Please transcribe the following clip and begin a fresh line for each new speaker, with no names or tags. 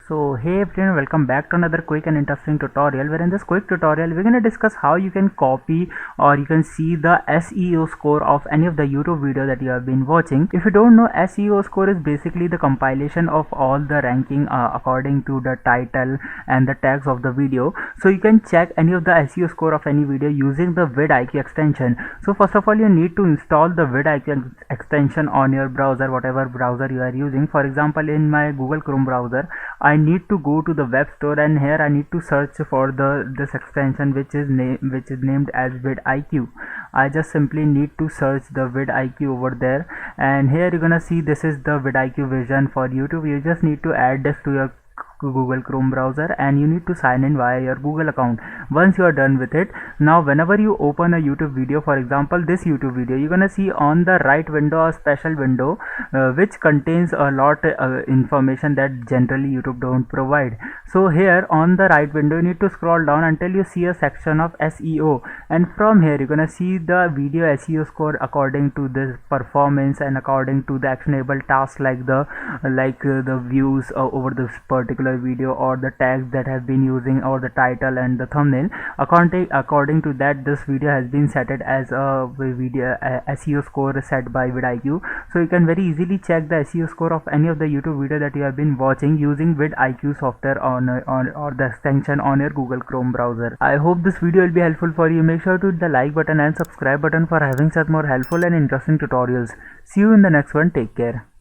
So hey everyone, welcome back to another quick and interesting tutorial, where in this quick tutorial we're going to discuss how you can copy or you can see the SEO score of any of the YouTube video that you have been watching. If you don't know, SEO score is basically the compilation of all the ranking according to the title and the tags of the video. So you can check any of the SEO score of any video using the VidIQ extension. So first of all, you need to install the VidIQ extension on your browser, whatever browser you are using. For example, in my Google Chrome browser, I need to go to the web store, and here I need to search for this extension which is named as VidIQ. I just simply need to search the VidIQ over there, and here you're gonna see this is the VidIQ vision for YouTube. You just need to add this to your Google Chrome browser, and you need to sign in via your Google account. Once you are done with it, now whenever you open a YouTube video, for example this YouTube video, you're gonna see on the right window a special window which contains a lot information that generally YouTube don't provide. So here on the right window, you need to scroll down until you see a section of SEO, and from here you're gonna see the video SEO score according to this performance and according to the actionable tasks like the views over this particular video, or the tags that have been using, or the title and the thumbnail. According to that, this video has been set as a video SEO score set by VidIQ. So you can very easily check the SEO score of any of the YouTube video that you have been watching using VidIQ software or the extension on your Google Chrome browser. I hope this video will be helpful for you. Make sure to hit the like button and subscribe button for having such more helpful and interesting tutorials. See you in the next one. Take care.